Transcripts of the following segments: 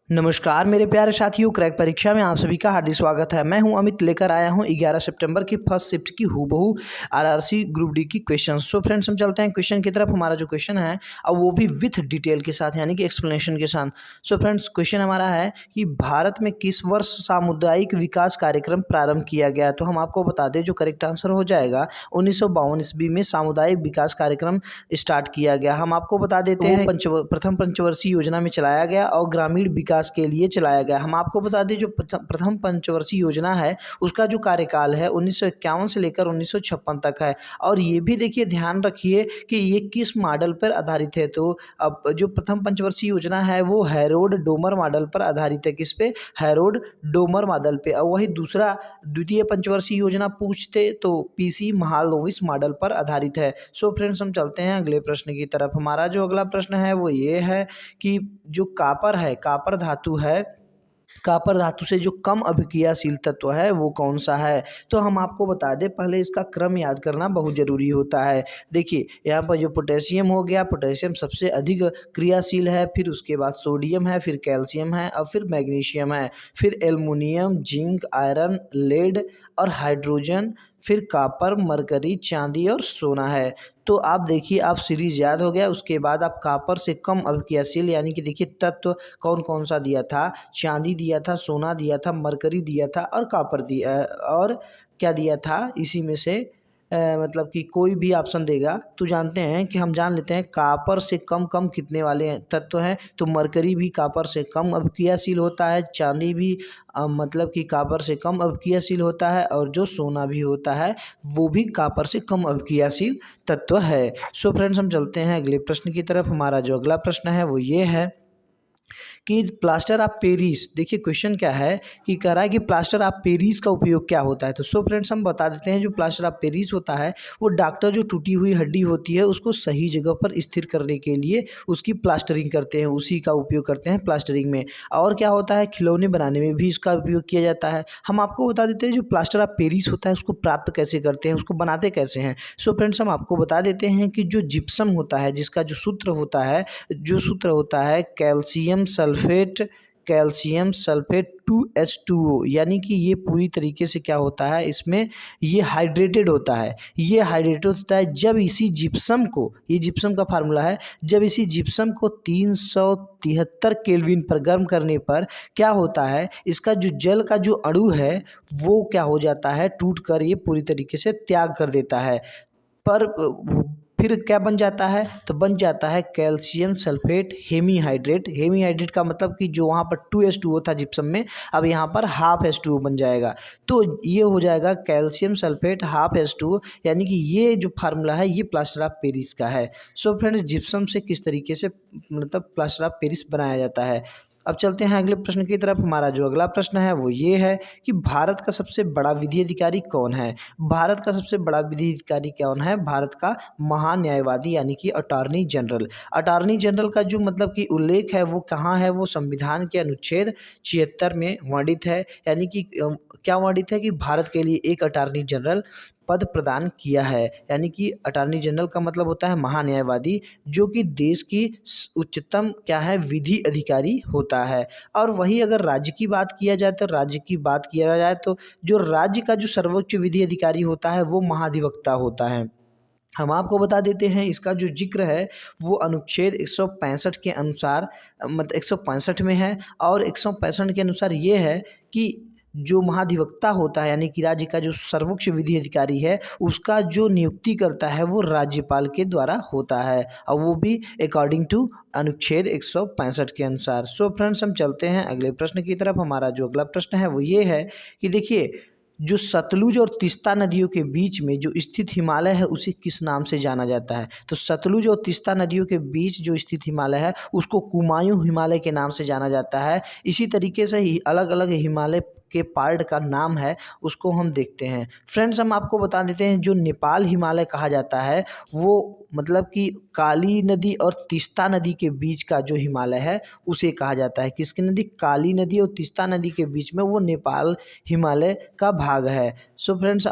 नमस्कार मेरे प्यारे साथियों, क्रैक परीक्षा में आप सभी का हार्दिक स्वागत है। मैं हूं अमित, लेकर आया हूं 11 सितंबर की फर्स्ट शिफ्ट की हूबहू आरआरसी ग्रुप डी की क्वेश्चन। सो फ्रेंड्स, हम चलते हैं क्वेश्चन की तरफ। हमारा जो क्वेश्चन है अब वो भी विथ डिटेल के साथ, यानी कि एक्सप्लेनेशन के साथ। सो फ्रेंड्स, क्वेश्चन हमारा है कि भारत में किस वर्ष सामुदायिक विकास कार्यक्रम प्रारंभ किया गया। तो हम आपको बता दें, जो करेक्ट आंसर हो जाएगा 1952 ईस्वी में सामुदायिक विकास कार्यक्रम स्टार्ट किया गया। हम आपको बता देते हैं प्रथम पंचवर्षीय योजना में चलाया गया और ग्रामीण विकास के लिए चलाया गया। हम आपको बता दें, जो प्रथम पंचवर्षीय योजना है उसका जो कार्यकाल है 1951 से लेकर 1956 तक है। और ये भी देखिए, ध्यान रखिए कि ये किस मॉडल पर आधारित है। तो अब जो प्रथम पंचवर्षीय योजना है वो हैरोल्ड डोमर मॉडल पर आधारित है। किस पे? हैरोल्ड डोमर मॉडल पे। और वही दूसरा द्वितीय पंचवर्षीय योजना पूछते तो पीसी महालनोबिस मॉडल पर आधारित है। सो फ्रेंड्स, हम चलते हैं अगले प्रश्न की तरफ। हमारा जो अगला प्रश्न है वो ये है कि जो कापर है, कापर धातु है, कापर धातु से जो कम अभिक्रियाशील तत्व है वो कौन सा है। तो हम आपको बता दें, पहले इसका क्रम याद करना बहुत जरूरी होता है। देखिए, यहाँ पर जो पोटेशियम हो गया, पोटेशियम सबसे अधिक क्रियाशील है, फिर उसके बाद सोडियम है, फिर कैल्शियम है और फिर मैग्नीशियम है, फिर एल्युमिनियम, जिंक, आयरन, लेड और हाइड्रोजन, फिर कापर, मरकरी, चांदी और सोना है। तो आप देखिए, आप सीरीज याद हो गया, उसके बाद आप कापर से कम अभिक्रियाशील, यानी कि देखिए तत्व कौन कौन सा दिया था। चांदी दिया था, सोना दिया था, मरकरी दिया था और कापर दिया, और क्या दिया था इसी में से मतलब कि कोई भी ऑप्शन देगा तो जानते हैं कि हम जान लेते हैं कापर से कम कम कितने वाले तत्व हैं। तो मरकरी भी कापर से कम अभिक्रियाशील होता है, चांदी भी मतलब कि कापर से कम अभिक्रियाशील होता है, और जो सोना भी होता है वो भी कापर से कम अभिक्रियाशील तत्व है। सो फ्रेंड्स, हम चलते हैं अगले प्रश्न की तरफ। हमारा जो अगला प्रश्न है वो ये है कि प्लास्टर ऑफ पेरिस। देखिए क्वेश्चन क्या है कि कह रहा है कि प्लास्टर ऑफ पेरिस का उपयोग क्या होता है। तो सो फ्रेंड्स, हम बता देते हैं, जो प्लास्टर ऑफ पेरिस होता है वो डॉक्टर जो टूटी हुई हड्डी होती है उसको सही जगह पर स्थिर करने के लिए उसकी प्लास्टरिंग करते हैं, उसी का उपयोग करते हैं प्लास्टरिंग में। और क्या होता है, खिलौने बनाने में भी इसका उपयोग किया जाता है। हम आपको बता देते हैं, जो प्लास्टर ऑफ पेरिस होता है उसको प्राप्त कैसे करते हैं, उसको बनाते कैसे हैं। सो फ्रेंड्स, हम आपको बता देते हैं कि जो जिप्सम होता है, जिसका जो सूत्र होता है, कैल्शियम सल्फेट 2H2O, यानी कि ये पूरी तरीके से क्या होता है, इसमें ये हाइड्रेटेड होता है। ये हाइड्रेटेड होता है जब इसी जिप्सम को, ये जिप्सम का फार्मूला है, जब इसी जिप्सम को 373 केल्विन पर गर्म करने पर क्या होता है, इसका जो जल का जो अणु है वो क्या हो जाता है, टूट कर ये पूरी तरीके से त्याग कर देता है। पर फिर क्या बन जाता है, तो बन जाता है कैल्शियम सल्फेट हेमीहाइड्रेट। हेमीहाइड्रेट का मतलब कि जो वहाँ पर 2H2O था जिप्सम में, अब यहाँ पर हाफ H2O बन जाएगा। तो ये हो जाएगा कैल्शियम सल्फेट हाफ H2O, यानी कि ये जो फार्मूला है ये प्लास्टर ऑफ पेरिस का है। सो फ्रेंड्स, जिप्सम से किस तरीके से मतलब प्लास्टर ऑफ पेरिस बनाया जाता है। अब चलते हैं अगले प्रश्न की तरफ। हमारा जो अगला प्रश्न है वो ये है कि भारत का सबसे बड़ा विधि अधिकारी कौन है। भारत का सबसे बड़ा विधि अधिकारी कौन है? भारत का महान्यायवादी, यानी कि अटॉर्नी जनरल। अटॉर्नी जनरल का जो मतलब कि उल्लेख है वो कहाँ है, वो संविधान के अनुच्छेद 76 में वर्णित है। यानी कि क्या वर्णित है कि भारत के लिए एक अटॉर्नी जनरल पद प्रदान किया है। यानी कि अटॉर्नी जनरल का मतलब होता है महान्यायवादी, जो कि देश की उच्चतम क्या है, विधि अधिकारी होता है। और वही अगर राज्य की बात किया जाए, तो राज्य की बात किया जाए तो जो राज्य का जो सर्वोच्च विधि अधिकारी होता है वो महाधिवक्ता होता है। हम आपको बता देते हैं, इसका जो जिक्र है वो अनुच्छेद 165 के अनुसार, मतलब 165 में है। और 165 के अनुसार ये है कि जो महाधिवक्ता होता है, यानी कि राज्य का जो सर्वोच्च विधि अधिकारी है, उसका जो नियुक्ति करता है वो राज्यपाल के द्वारा होता है, और वो भी अकॉर्डिंग टू अनुच्छेद 165 के अनुसार। सो फ्रेंड्स, हम चलते हैं अगले प्रश्न की तरफ। हमारा जो अगला प्रश्न है वो ये है कि देखिए, जो सतलुज और तीस्ता नदियों के बीच में जो स्थित हिमालय है उसे किस नाम से जाना जाता है। तो सतलुज और तीस्ता नदियों के बीच जो स्थित हिमालय है उसको कुमायूं हिमालय के नाम से जाना जाता है। इसी तरीके से ही अलग अलग हिमालय के पार्ट का नाम है उसको हम देखते हैं। फ्रेंड्स, हम आपको बता देते हैं, जो नेपाल हिमालय कहा जाता है वो मतलब कि काली नदी और तीस्ता नदी के बीच का जो हिमालय है उसे कहा जाता है। किसकी नदी? काली नदी और तीस्ता नदी के बीच में वो नेपाल हिमालय का भाग है। सो फ्रेंड्स,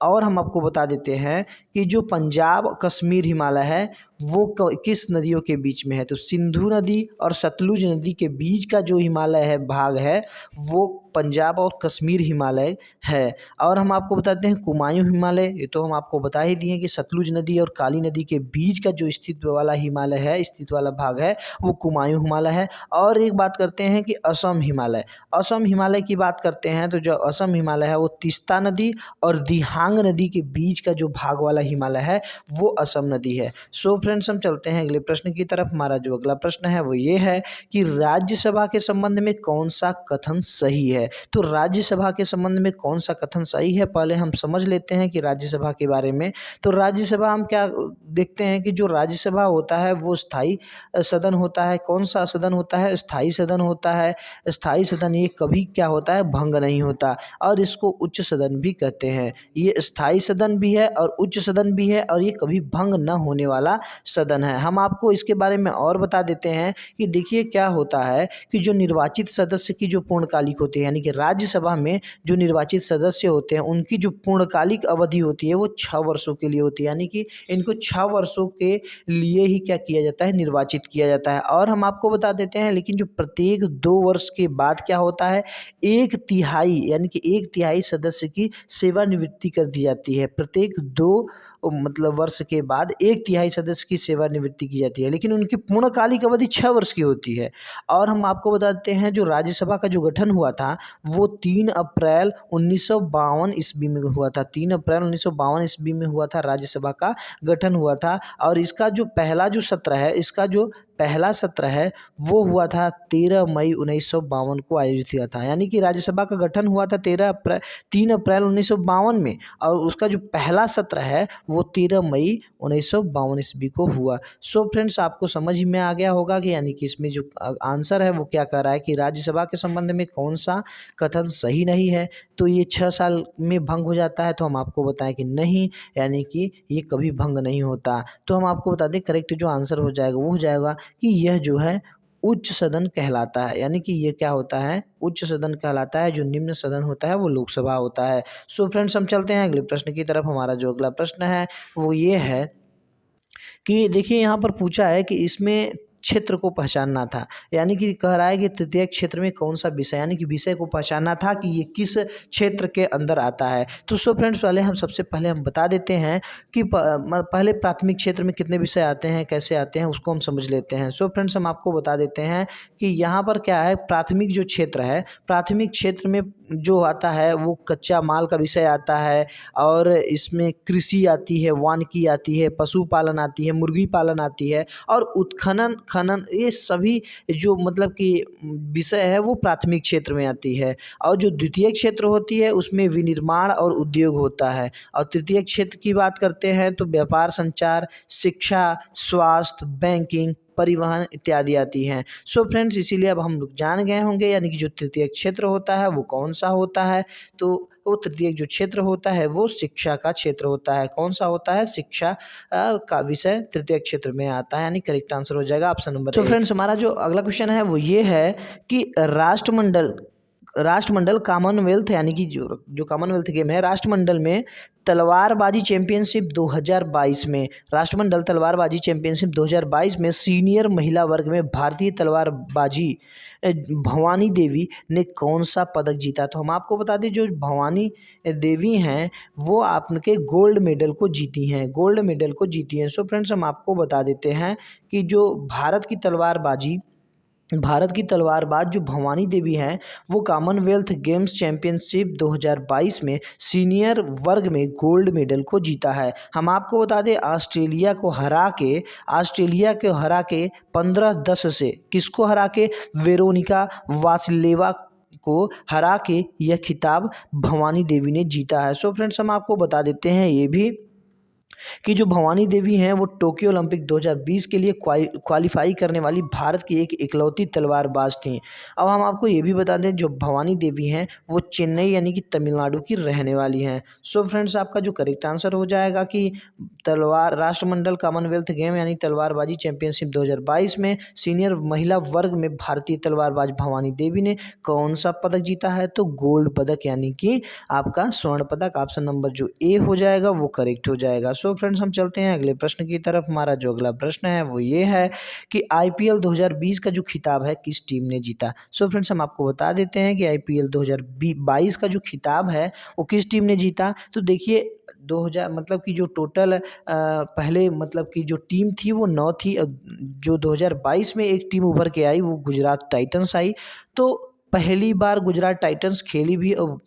और हम आपको बता देते हैं कि जो पंजाब कश्मीर हिमालय है वो किस नदियों के बीच में है? तो सिंधु नदी और सतलुज नदी के बीच का जो हिमालय है भाग है वो पंजाब और कश्मीर हिमालय है। और हम आपको बताते हैं कुमायूं हिमालय, ये तो हम आपको बता ही दिए कि सतलुज नदी और काली नदी के बीच का जो स्थित वाला हिमालय है, स्थित वाला भाग है वो कुमायूं हिमालय है। और एक बात करते हैं कि असम हिमालय, असम हिमालय की बात करते हैं तो जो असम हिमालय है वो तीस्ता नदी और दिहांग नदी के बीच का जो भाग वाला हिमालय है वो असम नदी है। सो फ्रेंड्स हम चलते हैं अगले प्रश्न की तरफ। हमारा जो अगला प्रश्न है वो ये है कि राज्यसभा के संबंध में कौन सा कथन सही है? तो राज्यसभा के संबंध में कौन सा कथन सही है, पहले हम समझ लेते हैं कि राज्यसभा के बारे में। तो राज्यसभा हम क्या देखते हैं कि जो राज्यसभा होता है वो स्थायी सदन होता है। कौन सा सदन होता है? स्थायी सदन होता है। स्थायी सदन ये कभी क्या होता है? भंग नहीं होता, और इसको उच्च सदन भी कहते हैं। ये स्थायी सदन भी है और उच्च सदन भी है, और ये कभी भंग न होने वाला सदन है। हम आपको इसके बारे में और बता देते हैं कि देखिए क्या होता है कि जो निर्वाचित सदस्य की जो पूर्णकालिक होती है, यानी कि राज्यसभा में जो निर्वाचित सदस्य होते हैं उनकी जो पूर्णकालिक अवधि होती है वो 6 वर्षों के लिए होती है, यानी कि इनको 6 वर्षों के लिए ही क्या किया जाता है? निर्वाचित किया जाता है। और हम आपको बता देते हैं लेकिन जो प्रत्येक 2 वर्ष के बाद क्या होता है? 1/3 यानी कि 1/3 सदस्य की सेवानिवृत्ति कर दी जाती है। प्रत्येक 2 मतलब वर्ष के बाद 1/3 सदस्य की सेवानिवृत्ति की जाती है, लेकिन उनकी पूर्णकालिक अवधि 6 वर्ष की होती है। और हम आपको बताते हैं जो राज्यसभा का जो गठन हुआ था वो 3 अप्रैल 1952 ईस्वी में हुआ था। 3 अप्रैल 1952 ईस्वी में हुआ था, राज्यसभा का गठन हुआ था। और इसका जो पहला जो सत्र है, इसका जो पहला सत्र है वो हुआ था 13 मई 1952 को आयोजित हुआ था। यानी कि राज्यसभा का गठन हुआ था 3 अप्रैल 1952 में, और उसका जो पहला सत्र है वो 13 मई 1952 ईस्वी को हुआ। सो फ्रेंड्स आपको समझ में आ गया होगा कि यानी कि इसमें जो आंसर है वो क्या कह रहा है कि राज्यसभा के संबंध में कौन सा कथन सही नहीं है। तो ये 6 साल में भंग हो जाता है, तो हम आपको बताएं कि नहीं, यानी कि ये कभी भंग नहीं होता। तो हम आपको बता दें करेक्ट जो आंसर हो जाएगा वो हो जाएगा कि यह जो है उच्च सदन कहलाता है। यानी कि ये क्या होता है? उच्च सदन कहलाता है। जो निम्न सदन होता है वो लोकसभा होता है। सो फ्रेंड्स हम चलते हैं अगले प्रश्न की तरफ। हमारा जो अगला प्रश्न है वो ये है कि देखिए यहाँ पर पूछा है कि इसमें क्षेत्र को पहचानना था, यानी कि कह रहा है कि तृतीय क्षेत्र में कौन सा विषय, यानी कि विषय को पहचानना था कि ये किस क्षेत्र के अंदर आता है। तो सो फ्रेंड्स सबसे पहले हम बता देते हैं कि पहले प्राथमिक क्षेत्र में कितने विषय आते हैं, कैसे आते हैं, उसको हम समझ लेते हैं। सो फ्रेंड्स हम आपको बता देते हैं कि यहाँ पर क्या है, प्राथमिक जो क्षेत्र है, प्राथमिक क्षेत्र में जो आता है वो कच्चा माल का विषय आता है, और इसमें कृषि आती है, वानिकी आती है, पशुपालन आती है, मुर्गी पालन आती है, और उत्खनन खनन, ये सभी जो मतलब कि विषय है वो प्राथमिक क्षेत्र में आती है। और जो द्वितीय क्षेत्र होती है उसमें विनिर्माण और उद्योग होता है। और तृतीय क्षेत्र की बात करते हैं तो व्यापार, संचार, शिक्षा, स्वास्थ्य, बैंकिंग, परिवहन इत्यादि आती हैं। सो फ्रेंड्स इसीलिए अब हम लोग जान गए होंगे यानी कि जो तृतीय क्षेत्र होता है वो कौन सा होता है। तो वो तृतीय जो क्षेत्र होता है वो शिक्षा का क्षेत्र होता है। कौन सा होता है? शिक्षा का विषय तृतीय क्षेत्र में आता है, यानी करेक्ट आंसर हो जाएगा ऑप्शन नंबर। तो फ्रेंड्स हमारा जो अगला क्वेश्चन है वो ये है कि राष्ट्रमंडल कॉमनवेल्थ, यानी कि जो कॉमनवेल्थ गेम है, राष्ट्रमंडल में तलवारबाजी चैंपियनशिप 2022 में, राष्ट्रमंडल तलवारबाजी चैंपियनशिप 2022 में सीनियर महिला वर्ग में भारतीय तलवारबाजी भवानी देवी ने कौन सा पदक जीता? तो हम आपको बता दें जो भवानी देवी हैं वो आपके गोल्ड मेडल को जीती हैं, गोल्ड मेडल को जीती हैं। सो फ्रेंड्स हम आपको बता देते हैं कि जो भारत की तलवारबाज जो भवानी देवी हैं वो कॉमनवेल्थ गेम्स चैंपियनशिप 2022 में सीनियर वर्ग में गोल्ड मेडल को जीता है। हम आपको बता दें ऑस्ट्रेलिया को हरा के 15-10 से, किसको हरा के? वेरोनिका वासिलेवा को हरा के यह खिताब भवानी देवी ने जीता है। सो फ्रेंड्स हम आपको बता देते हैं ये भी कि जो भवानी देवी हैं वो टोक्यो ओलंपिक 2020 के लिए क्वालिफाई करने वाली भारत की एक इकलौती तलवारबाज थीं। अब हम आपको ये भी बता दें जो भवानी देवी हैं वो चेन्नई यानी कि तमिलनाडु की रहने वाली हैं। सो फ्रेंड्स आपका जो करेक्ट आंसर हो जाएगा कि राष्ट्रमंडल कॉमनवेल्थ गेम यानी तलवारबाजी चैंपियनशिप 2022 में सीनियर महिला वर्ग में भारतीय तलवारबाज भवानी देवी ने कौन सा पदक जीता है? तो गोल्ड पदक, यानी कि आपका स्वर्ण पदक। ऑप्शन नंबर जो ए हो जाएगा वो करेक्ट हो जाएगा। सो फ्रेंड्स हम चलते हैं अगले प्रश्न की तरफ। हमारा जो अगला प्रश्न है वो ये है कि आईपीएल 2020 का जो खिताब है किस टीम ने जीता। सो फ्रेंड्स हम आपको बता देते हैं कि आईपीएल 2022 का जो खिताब है वो किस टीम ने जीता। तो देखिए 2000 मतलब कि जो टोटल पहले मतलब कि जो टीम थी वो 9 थी। जो 2022 में एक टीम उभर के आई वो गुजरात टाइटंस आई। तो पहली बार गुजरात टाइटंस खेली भी और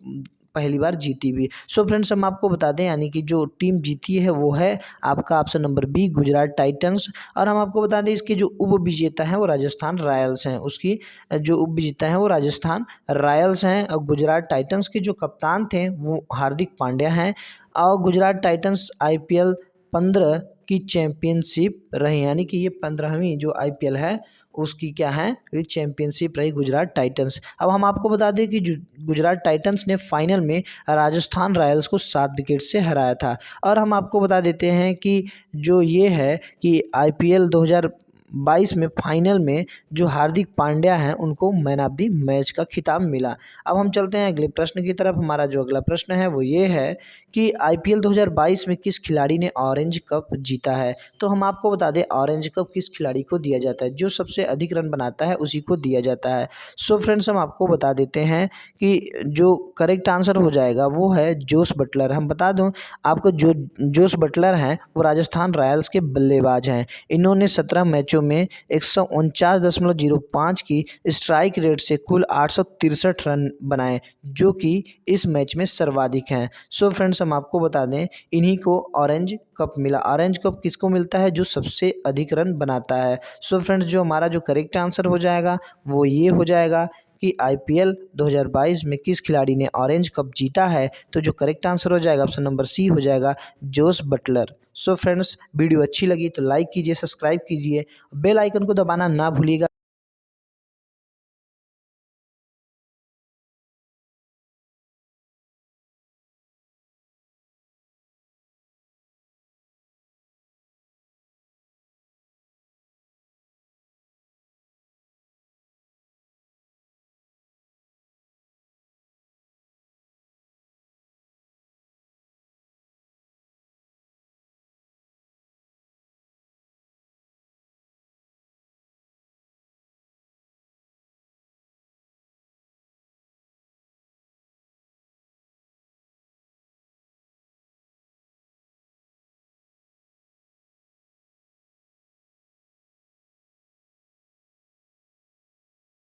पहली बार जीती भी। सो फ्रेंड्स हम आपको बता दें यानी कि जो टीम जीती है वो है आपका option number B Gujarat Titans. और हम आपको बता दें इसके जो उप विजेता हैं वो राजस्थान रॉयल्स हैं। उसकी जो उप विजेता हैं वो राजस्थान रॉयल्स हैं। और गुजरात टाइटंस के जो कप्तान थे वो हार्दिक पांड्या हैं। और गुजरात टाइटंस आईपीएल 15 की चैंपियनशिप रही, यानी कि ये 15वीं जो आईपीएल है उसकी क्या है ये चैंपियनशिप रही गुजरात टाइटंस। अब हम आपको बता दें कि गुजरात टाइटंस ने फाइनल में राजस्थान रॉयल्स को 7 विकेट से हराया था। और हम आपको बता देते हैं कि जो ये है कि आईपीएल 2022 में फाइनल में जो हार्दिक पांड्या हैं उनको मैन ऑफ द मैच का खिताब मिला। अब हम चलते हैं अगले प्रश्न की तरफ। हमारा जो अगला प्रश्न है वो ये है कि आईपीएल 2022 में किस खिलाड़ी ने ऑरेंज कप जीता है। तो हम आपको बता दें ऑरेंज कप किस खिलाड़ी को दिया जाता है, जो सबसे अधिक रन बनाता है उसी को दिया जाता है। सो फ्रेंड्स हम आपको बता देते हैं कि जो करेक्ट आंसर हो जाएगा वो है जोस बटलर। हम बता दूं आपको जोस बटलर हैं वो राजस्थान रॉयल्स के बल्लेबाज हैं। इन्होंने 17 मैचों में 149.05 की स्ट्राइक रेट से कुल 863 रन बनाए, जो कि इस मैच में सर्वाधिक हैं। सो फ्रेंड्स हम आपको बता दें इन्हीं को ऑरेंज कप मिला। ऑरेंज कप किसको मिलता है, जो सबसे अधिक रन बनाता है। सो फ्रेंड्स जो हमारा जो करेक्ट आंसर हो जाएगा वो ये हो जाएगा कि आईपीएल 2022 में किस खिलाड़ी ने ऑरेंज कप जीता है। तो जो करेक्ट आंसर हो जाएगा ऑप्शन नंबर सी हो जाएगा Jos Buttler. So friends video अच्छी लगी तो लाइक कीजिए, सब्सक्राइब कीजिए, बेल आइकन को दबाना ना भूलिएगा।